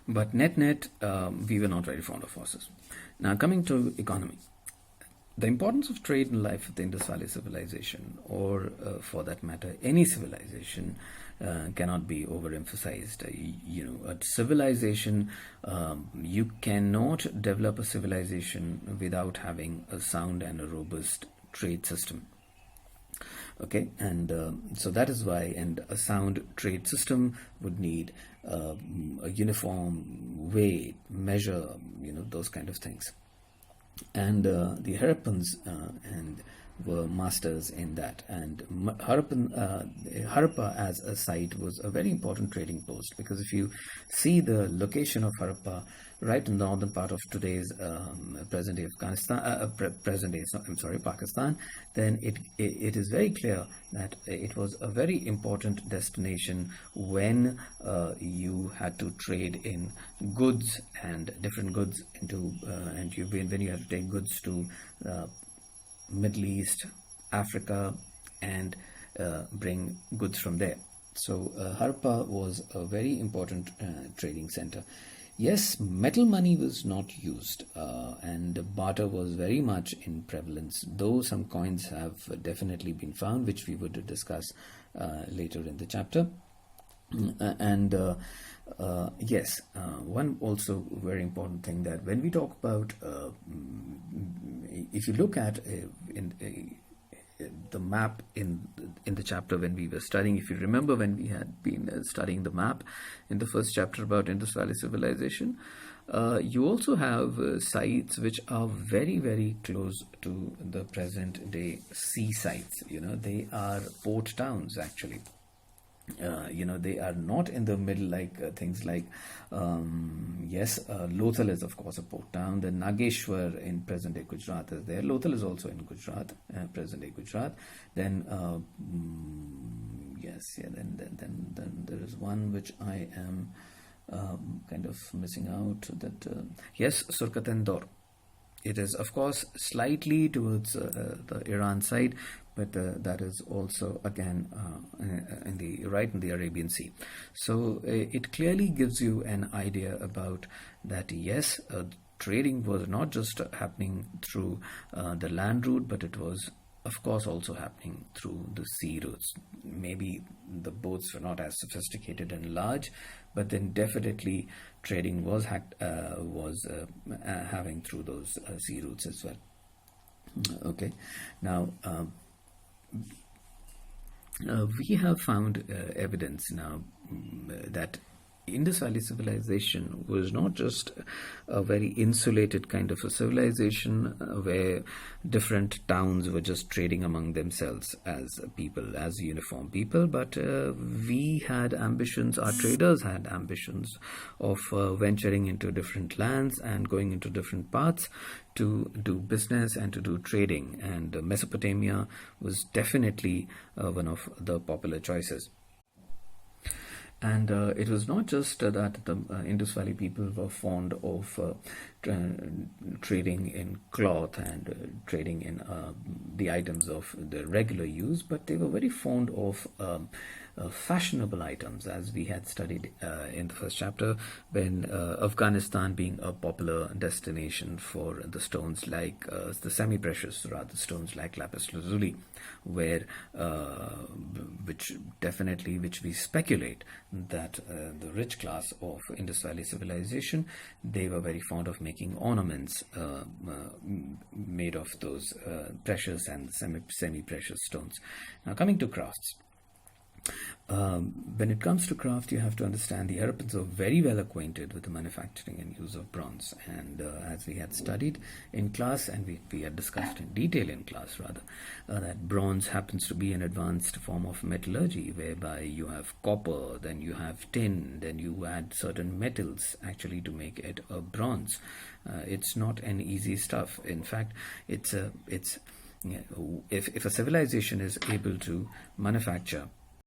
But net, we were not very fond of horses. Now, coming to economy. The importance of trade in life of the Indus Valley civilization, or for that matter, any civilization, cannot be overemphasized. A civilization, you cannot develop a civilization without having a sound and a robust trade system. Okay, and so that is why, and a sound trade system would need a uniform weight, measure, those kind of things. And the Harappans and were masters in that. And Harappa as a site was a very important trading post, because if you see the location of Harappa right in the northern part of today's present-day Afghanistan, Pakistan, then it is very clear that it was a very important destination when you had to trade in goods and different goods into when you had to take goods to Middle East, Africa, and bring goods from there. So Harappa was a very important trading center. Yes, metal money was not used, and barter was very much in prevalence, though some coins have definitely been found, which we would discuss later in the chapter. Yes, one also very important thing, that when we talk about, if you look at the map in the chapter when we were studying, if you remember when we had been studying the map in the first chapter about Indus Valley civilization, you also have sites which are very, very close to the present day sea sites. They are port towns actually. They are not in the middle like things like, Lothal is of course a port town. Then Nageshwar in present-day Gujarat is there. Lothal is also in Gujarat, present-day Gujarat. Then, then there is one which I am kind of missing out. Surkat and Dor. It is, of course, slightly towards the Iran side, but that is also again in the Arabian Sea. So it clearly gives you an idea about that. Yes, trading was not just happening through the land route, but it was, of course, also happening through the sea routes. Maybe the boats were not as sophisticated and large, but then definitely trading was having through those sea routes as well. Okay, now we have found evidence now that Indus Valley civilization was not just a very insulated kind of a civilization where different towns were just trading among themselves as people, as uniform people, but we had ambitions, our traders had ambitions of venturing into different lands and going into different paths to do business and to do trading. And Mesopotamia was definitely one of the popular choices. And it was not just that the Indus Valley people were fond of trading in cloth and trading in the items of the regular use, but they were very fond of fashionable items, as we had studied in the first chapter, when Afghanistan being a popular destination for the stones like the semi-precious, rather stones like lapis lazuli, where which we speculate that the rich class of Indus Valley civilization, they were very fond of making ornaments made of those precious and semi-precious stones. Now, coming to crafts. When it comes to craft, you have to understand the Harappans are very well acquainted with the manufacturing and use of bronze. And as we had studied in class, and we had discussed in detail in class rather, that bronze happens to be an advanced form of metallurgy, whereby you have copper, then you have tin, then you add certain metals actually to make it a bronze. It's not an easy stuff. In fact, if a civilization is able to manufacture